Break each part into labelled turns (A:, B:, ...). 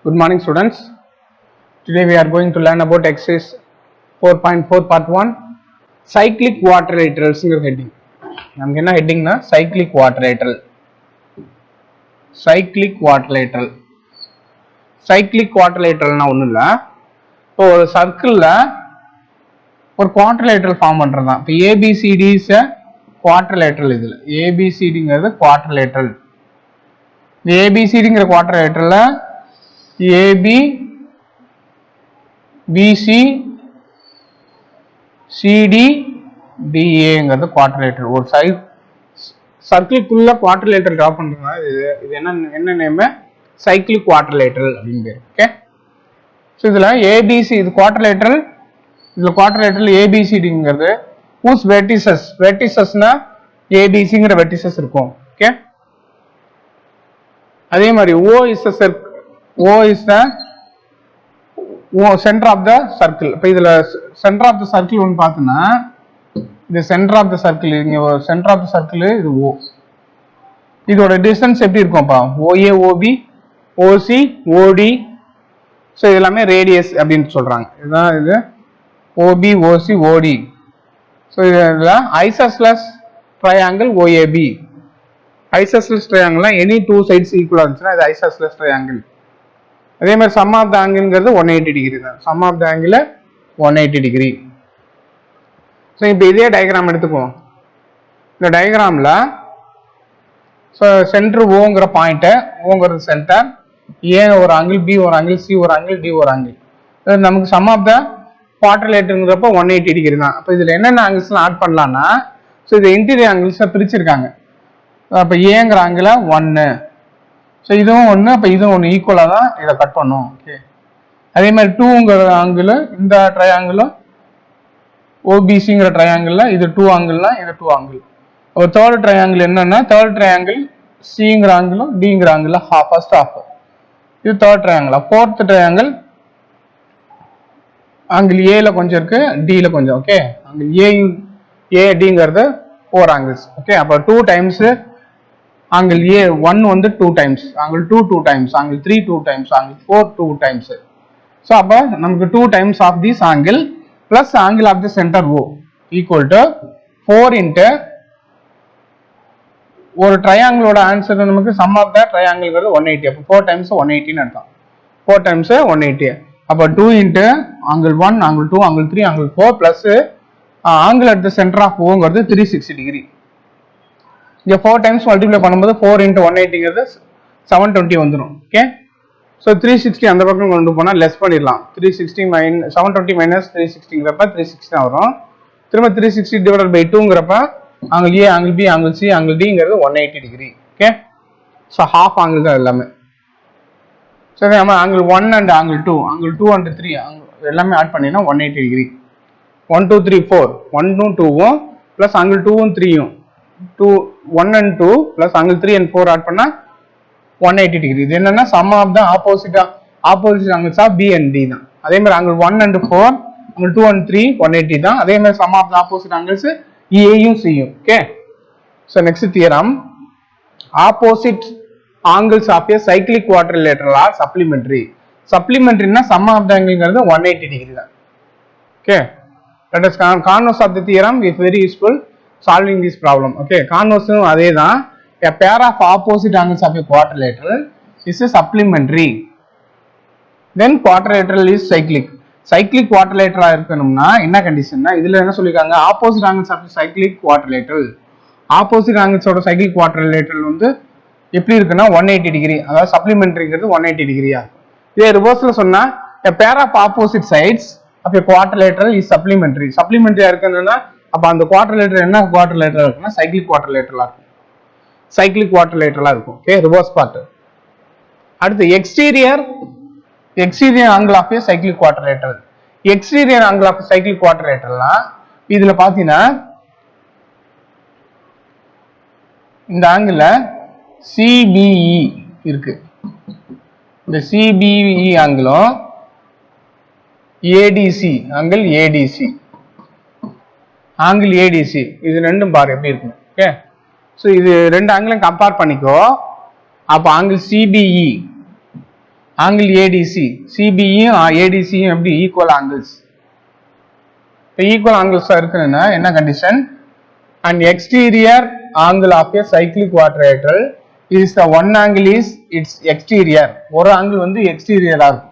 A: Good morning, students. Today we are going to learn about exercise 4.4 part 1 cyclic quadrilaterals heading. நமக்கு என்ன ஹெட்டிங்னா cyclic quadrilateral. cyclic quadrilateral. cyclic quadrilateralனா ஒண்ணும் இல்ல. இப்போ ஒரு சர்க்கிள்ல ஒரு quadrilateral ஃபார்ம் பண்றதுதான். இப்போ ABCD is a quadrilateral இதுல. ABCDங்கிறது quadrilateral. இந்த ABCDங்கிற quadrilateralல AB BC CD DAங்கிறது quadrilateral. ஒரு சைடு சர்க்கிள்குள்ள quadrilateral டிரா பண்றதுனால இது என்ன நேம் cyclic quadrilateral அப்படினு பேரு. ஓகே, சோ இதுல ABC இது quadrilateral, இதுல quadrilateral ABCDங்கிறது whose vertices னா ABCங்கிற vertices இருக்கும். ஓகே, அதே மாதிரி O is the center of the circle. இப்போ இதுல center of the circle ஒன்னு பார்த்தோம்னா இது center of the circle, இங்க center of the circle இது O. இதோட டிஸ்டன்ஸ் எப்படி இருக்கும்ப்பா? OA OB OC OD. So இது எல்லாமே ரேடியஸ் அப்படின்னு சொல்றாங்க. இதுதான் இது OB OC OD. ஸோ இதுல ஐசோஸ்லஸ் ட்ரையாங்கிள் OAB. ஐசோஸ்லஸ் ட்ரையாங்கிள்னா எனி டூ சைட்ஸ் ஈக்குவலா இருந்துச்சுன்னா இது ஐசோஸ்லஸ் ட்ரையாங்கிள். அதே மாதிரி சம் ஆஃப் த ஆங்கிள்ங்கிறது 180 டிகிரி தான். Sum of the angle 180 degree. So இப்போ இதே டயக்ராம் எடுத்துக்குவோம். இந்த டயக்ராம்ல ஸோ சென்டர் ஓங்கிற பாயிண்ட், ஓங்கிறது சென்டர், ஏ ஒரு ஆங்கிள், பி ஒரு ஆங்கிள், சி ஒரு ஆங்கிள், டி ஒரு ஆங்கிள். நமக்கு சம் ஆஃப் த குவாட்ரிலேட்டருங்கிறப்ப 180 டிகிரி தான். அப்போ இதில் என்னென்ன ஆங்கிள்ஸ்லாம் ஆட் பண்ணலாம்னா, ஸோ இது இன்டீரியர் ஆங்கிள்ஸை பிரிச்சிருக்காங்க. அப்போ ஏங்கிற ஆங்கிள் 1, ஸோ இதுவும் 1, அப்போ இதுவும் 1 ஈக்குவலாக தான் இதை கட் பண்ணும். ஓகே, அதே மாதிரி 2ங்கிற ஆங்கிள், இந்த ட்ரையாங்கிளும் ஓபிசிங்கிற ட்ரையாங்கிளில் இது 2 ஆங்கிள்னா இது 2 ஆங்கிள். அப்போ தேர்ட் ட்ரையாங்கிள் என்னன்னா, தேர்ட் ட்ரையாங்கிள் சிங்கிற ஆங்கிளும் டிங்கிற ஆங்கிள் ஃபர்ஸ்ட் ஹாஃப், இது third triangle. Fourth triangle angle ஏல கொஞ்சம் இருக்கு, டில கொஞ்சம். ஓகே, ஆங்கிள் ஏடிங்கிறது 4 ஆங்கிள்ஸ். ஓகே, அப்போ 2 டைம்ஸ் ஆங்கிள் A1 வந்து 2 times, angle 2 times, angle 3 2 times, angle 4 2 times. So அப்போ நமக்கு 2 times of this angle plus angle of the center O equal to 4 into ஒரு ட்ரையாங்கிளோட ஆன்சர் நமக்கு சம் ஆஃப் த ட்ரையாங்கிள்ங்கிறது 180. அப்போ 4 times 180ன்னு அர்த்தம். 4 times 180. அப்போ 2 into angle 1, angle 2, angle 3, angle 4 plus angle at the center of ஓங்கிறது 360 degree. இங்கே 4 times multiply பண்ணும்போது 4 into 180ங்கிறது 720 வந்துடும். Okay, so 360 அந்த பக்கம் கொண்டு போனால் லெஸ் பண்ணிடலாம். 360 720 மைனஸ் 360ங்கிறப்ப 360 தான் வரும். திரும்ப 360 டிவைடட் பை 2ங்கிறப்ப angle A, angle B, angle C, angle டிங்கிறது 180 degree. Okay, so half angle தான் எல்லாமே. ஸோ நம்ம angle 1 and angle 2, angle 2 and 3 எல்லாமே ஆட் பண்ணினா 180 டிகிரி. 1 2 3 4, 1 2வும் பிளஸ் ஆங்கிள் 2வும் 3யும் 1 and 2 plus angle 3 and 4 add பண்ணா 180 டிகிரி. இது என்னன்னா sum of the opposite angles of B and D தான். அதே மாதிரி ஆங்கிள் 1 and 4, ஆங்கிள் 2 and 3 180 தான். அதே மாதிரி sum of the opposite angles ஏயும் சியும். Okay, so next theorem, opposite angles of a cyclic quadrilateral are supplementary. சப்ளிமெண்டரினா சம் ஆஃப் த ஆங்கிள்ங்கிறது 180 டிகிரி தான். Okay, that is converse of the theorem is very useful solving this problem. Okay, converse அதே தான். A pair of opposite angles of a quadrilateral is a supplementary. Then quadrilateral is cyclic. Cyclic quadrilateral இருக்கணும்னா என்ன கண்டிஷன்னா, இதுல என்ன சொல்லிருக்காங்க, opposite angles of a cyclic quadrilateral. Opposite angles ஓட cyclic quadrilateral வந்து எப்படி இருக்குன்னா 180 டிகிரி, அதாவது சப்ளிமெண்டரிங்கிறது 180 டிகிரியா இருக்கும். இதே ரிவர்ஸ்ல சொன்னா a pair of opposite sides of a quadrilateral is supplementary. சப்ளிமெண்டரியா இருக்குன்னா அப்ப அந்த குவாட்ரிலேட்டர் என்ன குவாட்ரிலேட்டரா இருக்குன்னா சைக்ளிக் குவாட்ரிலேட்டரலா இருக்கும். சைக்ளிக் குவாட்ரிலேட்டரலா இருக்கும். Okay, reverse part. அடுத்து exterior angle of a cyclic quadrilateral. Exterior angle of cyclic குவாட்ரிலேட்டரல்னா இதுல பாத்தீங்கன்னா இந்த ஆங்கிள் CBE இருக்கு. இந்த CBE ஆங்கிளும் ADC angle ADC angle ADC இது ரெண்டும் பாரு எப்படி இருக்கு. ஓகே, ஸோ இது ரெண்டு ஆங்கிளும் கம்பேர் பண்ணிக்கோ. அப்போ ஆங்கிள் சிபிஇ angle ADC, CBயும் ADCயும் எப்படி equal angles. இப்போ equal angles இருக்குன்னா என்ன condition? An exterior angle of a cyclic quadrilateral is the one angle is its exterior. ஒரு angle வந்து exterior ஆகும்.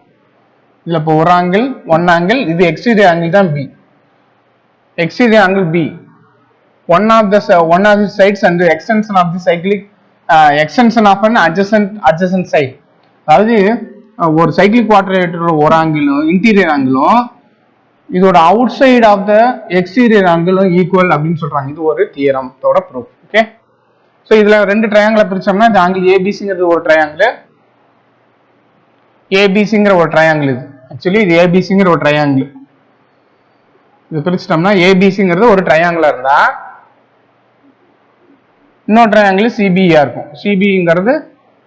A: இதுல இப்போ ஒரு angle, one angle, இது exterior angle தான் B. Exterior angle B. One of the sides and the extension of the cyclic extension of an adjacent side. அதாவது ஒரு சைக்கிளிக் குவாட்ரிலேட்டரோட ஒரு ஆங்கிளும் இன்டீரியர் ஆங்கிளும் இதோட outside of the exterior ஆங்கிளும் equal அப்படின்னு சொல்றாங்க. இது ஒரு தியரத்தோட ப்ரூஃப். ஓகே, ஸோ இதுல ரெண்டு ட்ரையாங்கிளை பிரிச்சோம்னா இந்த ஆங்கிள் ஏபிசிங்கிறது ஒரு ட்ரையாங்கிள், ஏபிசிங்கிற ஒரு ட்ரையாங்கிள். இது ஆக்சுவலி இது ஏபிசிங்கிற ஒரு ட்ரையாங்கிள். இது பிரிச்சிட்டோம்னா ஏபிசிங்கிறது ஒரு ட்ரையாங்கிளா இருந்தா இன்னொரு ட்ரையாங்கிள் சிபியா இருக்கும். சிபிங்கிறது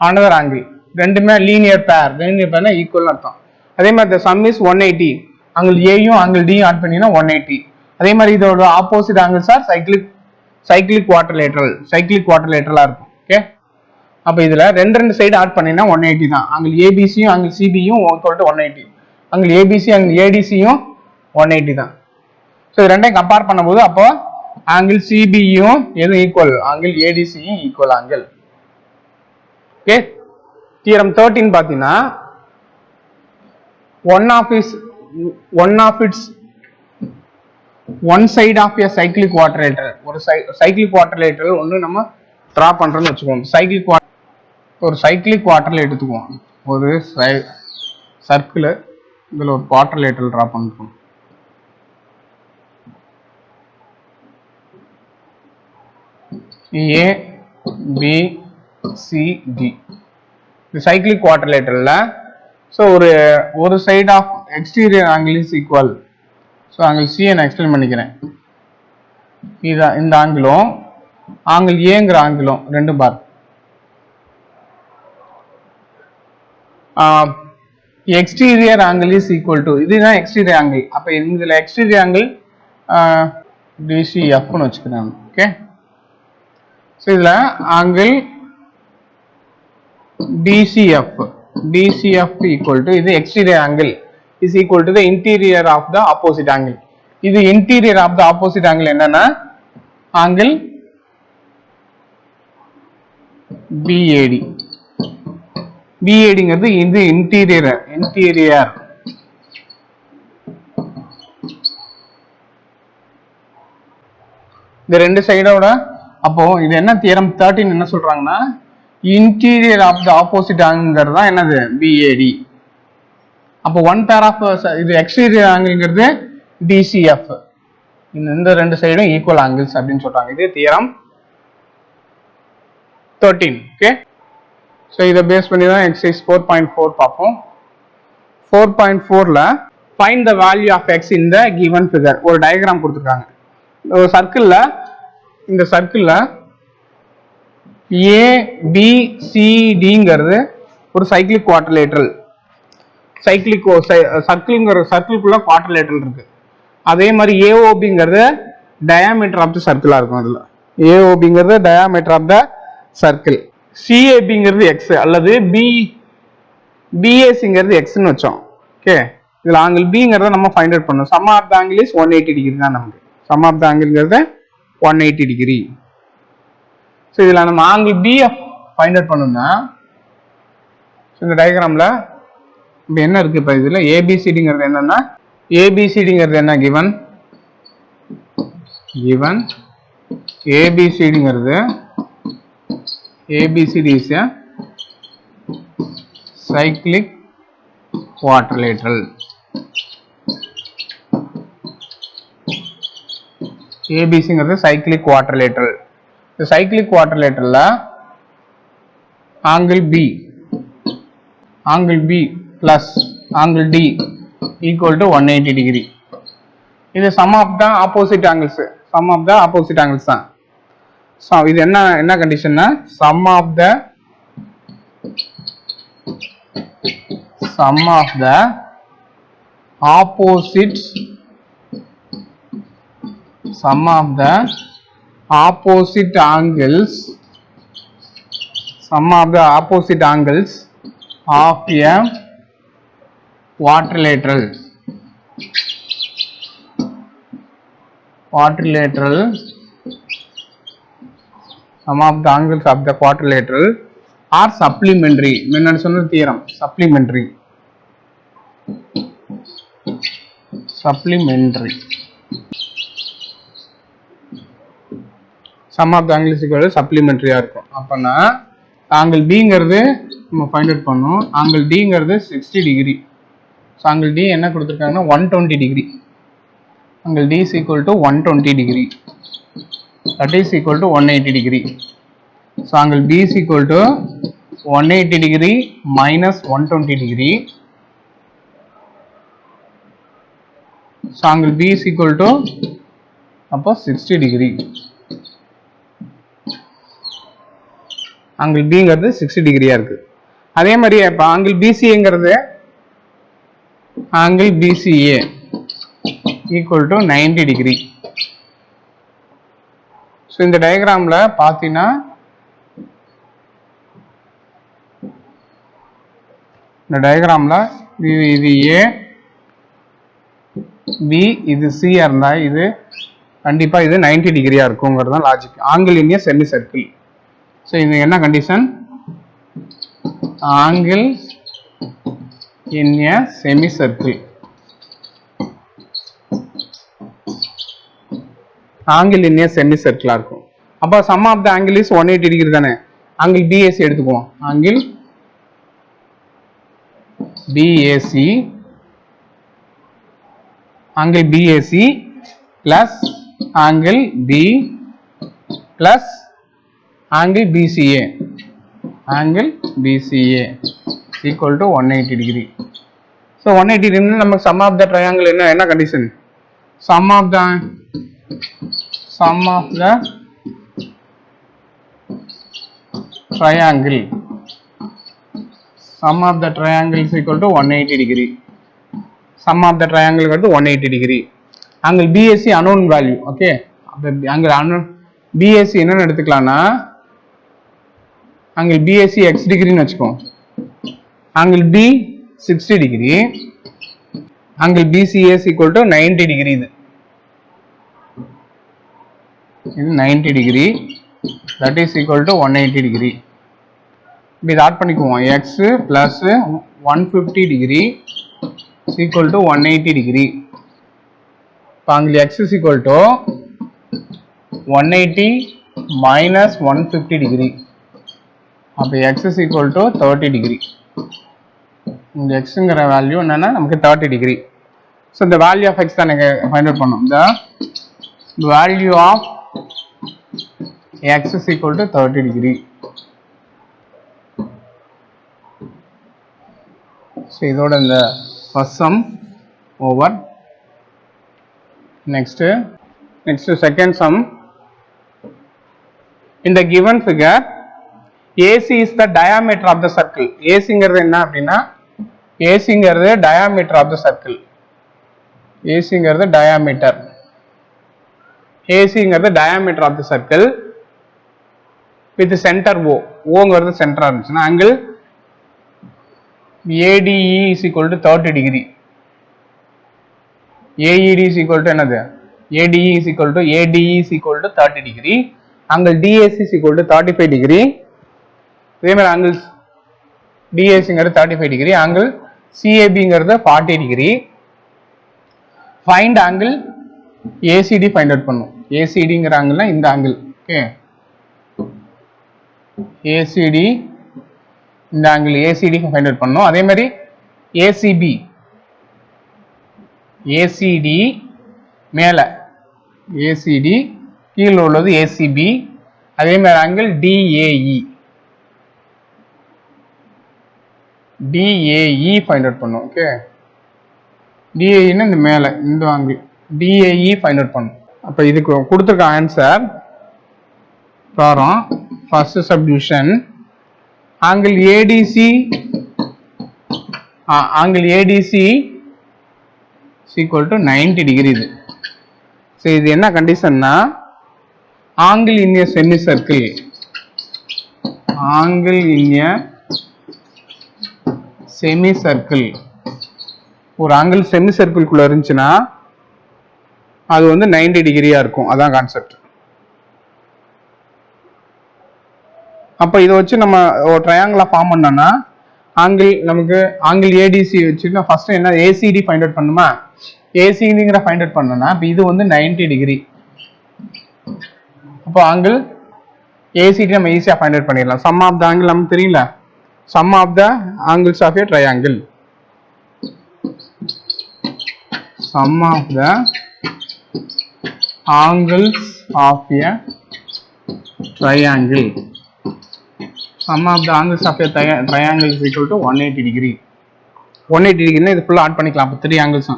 A: அனதர் ஆங்கிள். ரெண்டுமே லீனியர் பேர். லீனியர் பேர்னா ஈக்குவல் அர்த்தம். அதே மாதிரி த சம் இஸ் 180. ஆங்கிள் ஏயும் ஆங்கிள் டியும் ஆட் பண்ணினா 180. அதே மாதிரி இதோட ஆப்போசிட் ஆங்கிள்ஸ் ஆர் சைக்கிளிக் குவாட்ரிலேட்டரலா இருக்கும். ஓகே, அப்ப இதுல ரெண்டு சைடு ஆட் பண்ணினா 180 தான். ஆங்கிள் ஏபிசியும் ஆங்கிள் சிபியும் 180. ஆங்கிள் ஏபிசி ஆங்கிள் ஏடிசியும் 180 தான். ஸோ இது ரெண்டையும் கம்பேர் பண்ணும்போது அப்போ ஆங்கிள் சிபியும் எதுவும் ஈக்குவல், ஆங்கிள் ஏடிசியும் ஈக்குவல் ஆங்கிள். ஓகே, தியரம் 13 பாத்தீங்கன்னா one side of a cyclic quadrilateral. ஒரு cyclic quadrilateral ஒன்னு நம்ம டிரா பண்றோம்னு வெச்சுக்கோங்க. ஒரு cyclic quadrilateral எடுத்துக்குவோம். ஒரு சர்க்கிள், இதுல ஒரு quadrilateral டிரா பண்ணிருக்கோம். A B C D the cyclic quadrilateral. So ஒரு side of exterior angle is equal. So angle C நான் எக்ஸ்பிளைன் பண்ணிக்கிறேன். இந்த ஆங்கிளும் ஆங்கிள் ஏங்கிற ஆங்கிளும் ரெண்டு பார் exterior angle is equal to இதுதான் exterior angle. அப்ப இதுல exterior angle DCF னு வச்சுக்கிறேன். ஓகே, ஸோ இதில் ஆங்கிள் DCF equal to இது exterior angle is equal to the interior of the opposite angle. இது interior of the opposite angle என்னன்னா angle BAD. BADங்கிறது இது interior. இந்த ரெண்டு சைடோட அப்போ இது என்ன தியரம் 13 என்ன சொல்றாங்கன்னா இன்டீரியர் ஆஃப் த ஆப்போசிட் ஆங்கிள்ங்கிறது தான் என்னது BAD. அப்போ ஒன் பேர் ஆஃப் இது எக்ஸ்டீரியர் ஆங்கிள்ங்கிறது DCF. இந்த ரெண்டு சைடும் ஈக்குவல் ஆங்கிள்ஸ் அப்படின்னு சொல்றாங்க. இது தியரம் 13. ஓகே, ஸோ இதை பேஸ் பண்ணி தான் எக்ஸசைஸ் 4.4 பார்ப்போம். 4.4ல find the value of x in the given figure. ஒரு டயக்ராம் கொடுத்துருக்காங்க. ஒரு சர்க்கிள்ல இந்த சர்க்கிள்ல ABCDங்கிறது ஒரு சைக்கிளிக் குவாட்ரிலேட்டரல். சர்க்கிள்குள்ள குவாட்ரிலேட்டரல் இருக்கு. அதே மாதிரி AOBங்கிறது டயாமீட்டர் ஆஃப் த சர்க்கிளா இருக்கும். அதுல AOBங்கிறது டயாமீட்டர் ஆஃப் த சர்க்கிள். CABங்கிறது எக்ஸ் அல்லது BACங்கிறது எக்ஸ்ன்னு வச்சோம். ஓகே, இதுல ஆங்கிள் Bங்கிறத நம்ம ஃபைண்ட் அவுட் பண்ணோம். Sum of the angle is 180 degree தான் நமக்கு. சம் ஆஃப் த ஆங்கிள்ங்கிறது 180 டிகிரி. ஸோ இதில் நம்ம ஆங்கிள் பிஎஃப் ஃபைண்ட் அவுட் பண்ணோம்னா இந்த டயக்ராமில் இப்போ என்ன இருக்குது? இப்போ இதில் ஏபிசிடிங்கிறது என்னன்னா ஏபிசிடிங்கிறது என்ன கிவன் ஏபிசிடிங்கிறது ABCD is a cyclic quadrilateral. ABCங்கிறது cyclic quadrilateral. இந்த cyclic quadrilateralல angle B plus angle D equal to 180 degree. இது sum of the opposite angles தான். So இது என்ன கண்டிஷன்னா sum of the opposite angles of a quadrilateral sum of the angles of the quadrilateral are supplementary. முன்னாடி சொன்ன theorem supplementary sum of the angles equal to supplementary இருக்கும். அப்பனா angle B ங்கிறது நம்ம find out பண்ணோம். angle D ங்கிறது 60 degree. So angle D என்ன கொடுத்துருக்காங்கன்னா 120 degree. angle D is equal to 120 degree. That is equal to 180 degree. So angle B is equal to 180 degree minus 120 degree. So angle B is equal to அப்போ 60 degree. angle B ங்கிறது 60 டிகிரியா இருக்கு. அதே மாதிரி இப்ப angle BCA ங்கிறது angle BCA equal to 90 degree. So இந்த டயக்ராம்ல பார்த்தீங்கன்னா இந்த டயக்ராம்ல இது A B இது C இருந்தா இது கண்டிப்பா இது 90 டிகிரியா இருக்குங்கிறது தான் logic. Angle in a semicircle. So இது என்ன condition? Angle in a semicircle. Angle in a செமி சர்க்கிளா இருக்கும். அப்போ sum of the angle is 180 degree தானே. ஆங்கிள் BAC எடுத்துக்குவோம். Angle BAC plus angle B plus angle BCA equal to 180 degree. So 180 degree நமக்கு sum of the triangle என்ன condition? sum of the triangle is equal to 180 degree. sum of the triangle equal to 180 degree. angle BAC unknown value. Okay, angle unknown BAC என்னன்னு எடுத்துக்கலாம்னா angle BAC x டிகிரின்னு வச்சுக்கோம். angle B 60 degree. angle BCA is equal to 90 degree. இது 90 degree. that is equal to 180 degree. இப்படி add பண்ணிக்குவோம். x plus 150 degree is equal to 180 degree. இப்போ angle x is equal to 180 minus 150 degree. அப்போ x is equal to 30 degree. இந்த xங்கிற value என்னன்னா நமக்கு 30 degree. So இந்த value of X தான் நீங்கள் ஃபைண்ட் அவுட் பண்ணணும். இந்த value of X is equal to 30 degree. So இதோட இந்த first sum over. Next second sum. In the given figure, AC is the diameter of the circle. AC ங்கிறது என்ன அப்படின்னா AC ங்கிறது diameter of the circle. AC ங்கிறது diameter. AC ங்கிறது diameter of the circle with center O. O ங்கிறது சென்டரா இருந்துச்சுன்னா angle ADE is equal to 30 degree. AED is equal to என்னது? ADE is equal to 30 degree. angle DAC is equal to 35 degree. இதே மாதிரி angle DAC ங்கிறது 35 degree. angle CAB ங்கிறது 40 degree. find angle ACD find out பண்ணும். ACD ங்கிற angle இந்த angle. Okay, ACD இந்த angle ACD find out பண்ணும். அதே மாதிரி ACD மேல, ACD கீழே உள்ளது ACB. அதே மாதிரி angle DAE find out பண்ணும். ஓகே, DAE னா இந்த மேல இந்த angle DAE find out பண்ணும். அப்ப இதுக்கு கொடுத்திருக்க ஆன்சர் பாரோம். First subdivision angle ADC is equal to 90 degree. இது ஸோ இது என்ன கண்டிஷன்னா angle in a semicircle, angle in a semicircle ஒரு ஆங்கிள் செமி சர்க்கிள்குள்ள இருந்துச்சுன்னா அது வந்து 90 டிகிரியா இருக்கும். அதான் கான்செப்ட். அப்போ இதை வச்சு நம்ம ஒரு ட்ரையாங்கிளா ஃபார்ம் பண்ணோம்னா ஆங்கிள் நமக்கு ஆங்கிள் ஏடிசி வச்சுட்டு ஃபர்ஸ்ட் என்ன ஏசிடி ஃபைண்ட் அவுட் பண்ணுமா? ஏசிடிங்கிற ஃபைண்ட் அவுட் பண்ணோம்னா இப்போ இது வந்து 90 டிகிரி. அப்போ ஆங்கிள் ஏசிடி நம்ம ஈஸியாக ஃபைண்ட் அவுட் பண்ணிடலாம். சம் ஆஃப் த ஆங்கிள் நமக்கு தெரியல. Sum of the angles of a triangle. Sum of the angles of a triangle. Sum of the angles of a triangle is equal to 180 degree. 180 degree இது ஃபுல்லா add பண்ணிக்கலாம். அப்ப 3 angles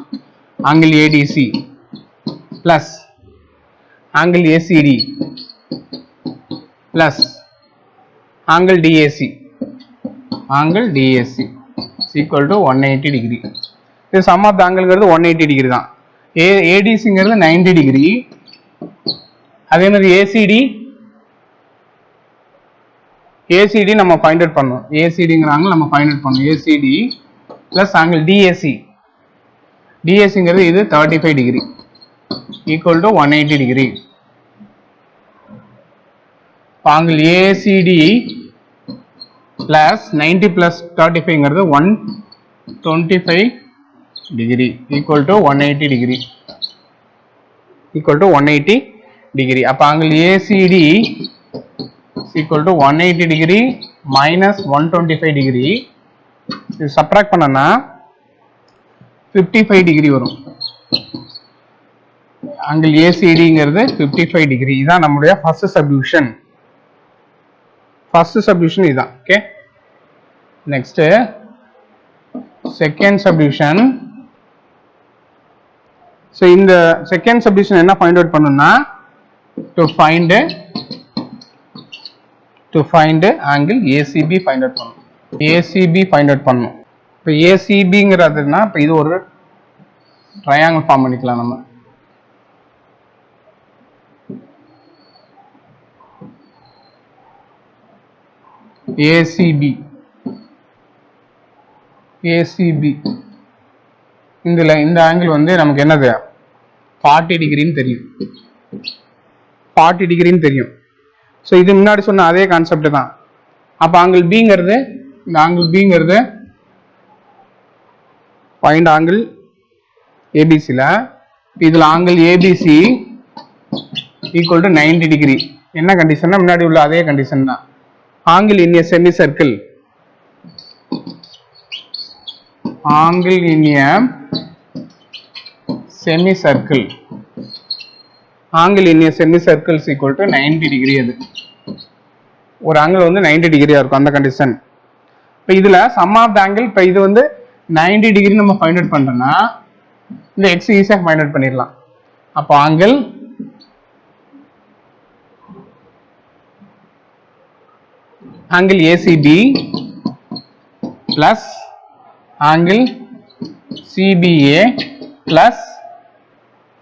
A: angle ADC plus angle ACD plus angle DAC. angle DAC is equal to 180 degree. இது sum of the angle ங்கிறது 180 degree தான். ADC ங்கிறது 90 degree. அதே மாதிரி ஏசிடி நம்ம ஃபைண்ட் அவுட் பண்ணோம். ஏசிடிங்கிற ஆங்கிள் நம்ம ஃபைண்ட் அவுட் பண்ணோம். ACD plus angle DAC. டிஏசிங்கிறது இது 35 degree equal to 180 degree. Angle ACD plus 90 plus 35ங்கிறது 125 degree equal to 180 degree. Equal to 180 degree. அப்போ angle ACD equal to 180 degree minus 125 degree. இது subtract பண்ணனா 55 டிகிரி வரும். Angle ஏசிடிங்கிறது 55 degree. இதான் நம்மளுடைய ஃபர்ஸ்ட் சப்டிவிஷன். ஃபர்ஸ்ட் சப்டிவிஷன் இதான். Okay, next second subdivision. So இந்த செகண்ட் சப்டிவிஷன் என்ன ஃபைண்ட் அவுட் பண்ணணும்னா to find angle ACB find out பண்ணணும். ACB find out பண்ணணும். இப்போ ACBங்கிறதுனா இப்போ இது ஒரு ட்ரையாங்கிள் ஃபார்ம் பண்ணிக்கலாம் நம்ம. ACB இந்த ஆங்கிள் வந்து நமக்கு என்னது 40 டிகிரின்னு தெரியும். 40 டிகிரின்னு தெரியும். ஸோ இது முன்னாடி சொன்ன அதே கான்செப்ட் தான். அப்போ ஆங்கிள் பிங்கிறது இந்த ஆங்கிள் பிங்கிறது பாயிண்ட் ஆங்கிள் ஏபிசியில் இதில் angle ABC equal to 90 degree. என்ன கண்டிஷன்னா முன்னாடி உள்ள அதே கண்டிஷன் தான். Angle in A semi circle, angle in A semi circle, angle in A semi circle equal to 90 degree. அது ஒரு ஆங்கிள் வந்து 90 டிகிரியா இருக்கும் அந்த கண்டிஷன். இப்போ இதுல சம் ஆஃப் த ஆங்கிள் இப்போ இது வந்து 90 டிகிரி நம்ம ஃபைண்ட் அவுட் பண்றோம்னா இந்த எக்ஸ் ஈஸியாக ஃபைண்ட் அவுட் பண்ணிடலாம். அப்போ angle ACP plus angle CPA plus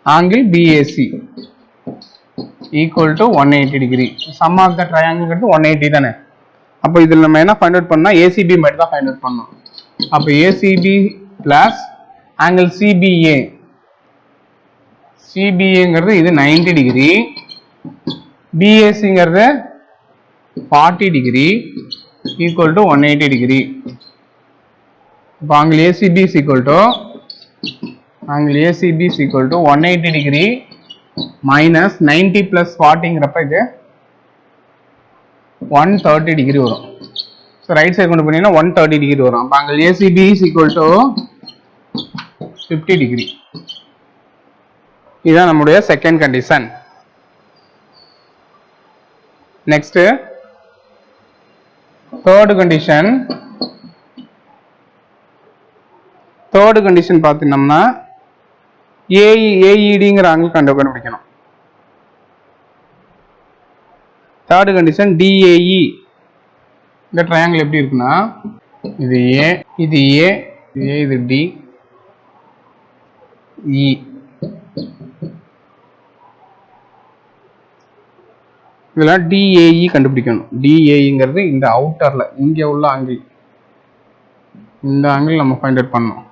A: angle BAC equal to 180 degree. Sum of the triangle ங்கிறது 180 தானே. அப்போ இதில் நம்ம என்ன ஃபைண்ட் அவுட் பண்ணா ஏசிபி மட்டும் தான் ஃபைண்ட் அவுட் பண்ணணும். அப்போ ஏசிபி பிளஸ் ஆங்கிள் சிபிஏ, சிபிஏங்கிறது இது 90 டிகிரி, பிஏசிங்கிறது 40 டிகிரி ஈக்குவல் டு 180 டிகிரி. இப்போ angle ACB is equal to 180 degree minus 90 plus 40ங்கிறப்ப இது 130 டிகிரி வரும். ஸோ ரைட் சைடு கொண்டு போனீங்கன்னா 130 டிகிரி வரும். அப்போ angle ACB is equal to 50 degree. இதுதான் நம்முடைய second condition. Next third condition. Third condition பார்த்தீங்கன்னா ஏஇடிங்கிற ஆங்கிள் கண்டுபிடிக்கணும். Third condition DAE. இந்த ட்ரையாங்கிள் எப்படி இருக்குன்னா இது ஏ, இது ஏ, இது டி, இ. இதெல்லாம் டிஏஇ கண்டுபிடிக்கணும். டிஏஇங்கிறது இந்த அவுட்டர்ல இங்க உள்ள ஆங்கிள், இந்த ஆங்கிள் நம்ம ஃபைண்ட் அவுட் பண்ணணும்.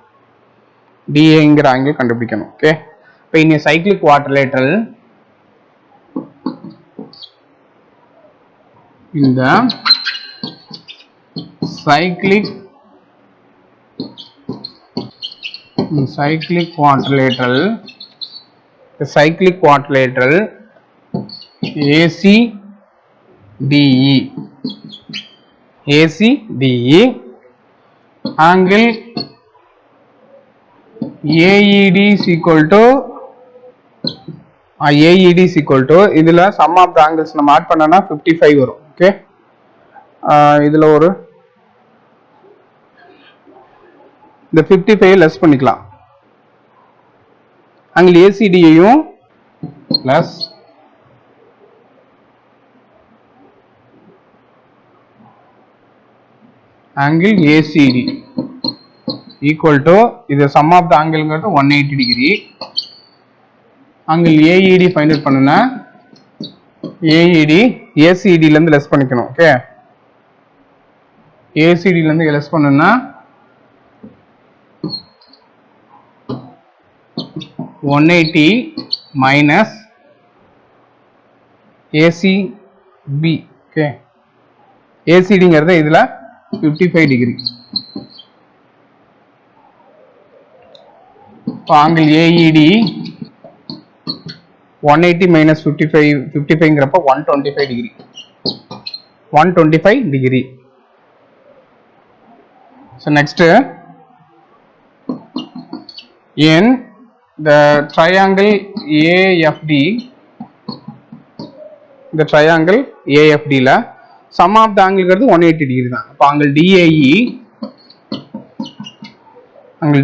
A: டிஏங்கிற ஆங்கிள் கண்டுபிடிக்கணும். ஓகே, இப்போ இனி சைக்ளிக் குவாட்ரிலேட்டரல் இந்த cyclic quadrilateral ACDE angle AED is equal to இதுல sum of the angles நம்ம ஆட் பண்ணனா 55 வரும். ஓகே, இதுல ஒரு இந்த 55 லெஸ் பண்ணிக்கலாம். angle ACD யையும் plus angle ACD equal to இது sum of the angleங்கிறது 180 degree. angle AED find out பண்ணுனா AED ACD ல இருந்து லெஸ் பண்ணிக்கணும். ஓகே, ACD ல இருந்து லெஸ் பண்ணனும்னா 180 minus ACB. ஓகே, ACDங்கிறது இதுல 55 டிகிரி. இப்போ angle AED 180 minus 55ங்கிறப்ப 125 degree. 125 degree. So next, in the triangle AFD, the triangle AFD ல sum of the angle 180 degree தான். அப்ப angle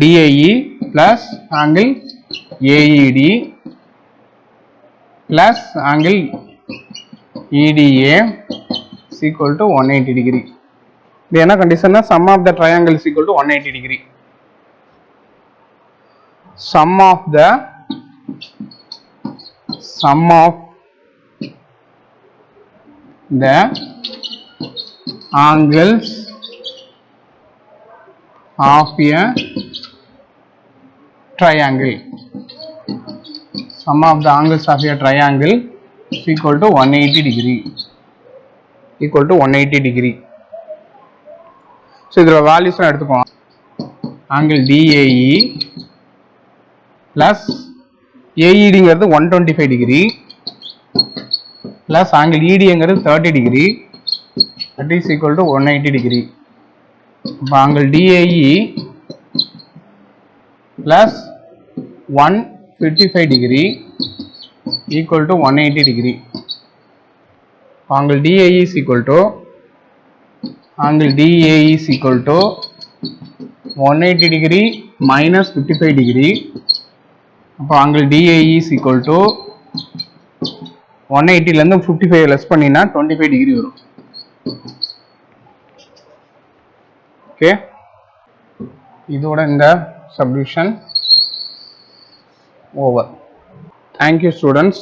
A: DAE plus angle AED plus angle EDA is equal to 180 degree. இது என்ன condition? sum of the triangle is equal to 180 degree. Sum of the angles of a triangle. Sum of the angles of a triangle is equal to 180 degree. Equal to 180 degree. So இதோட values எடுத்துக்கோங்க. angle DAE plus AEDங்கிறது 125 degree plus angle EDங்கிறது 30 degree, that is equal to 180 degree. இப்போ angle DAE plus 155 degree equal to 180 degree. angle DAE is equal to 180 degree minus 55 degree. அப்போ angle DAE is equal to 180 ல இருந்து 55 less பண்ணினா 25 degree வரும். Okay, இதோட இந்த subdivision over. Thank you students.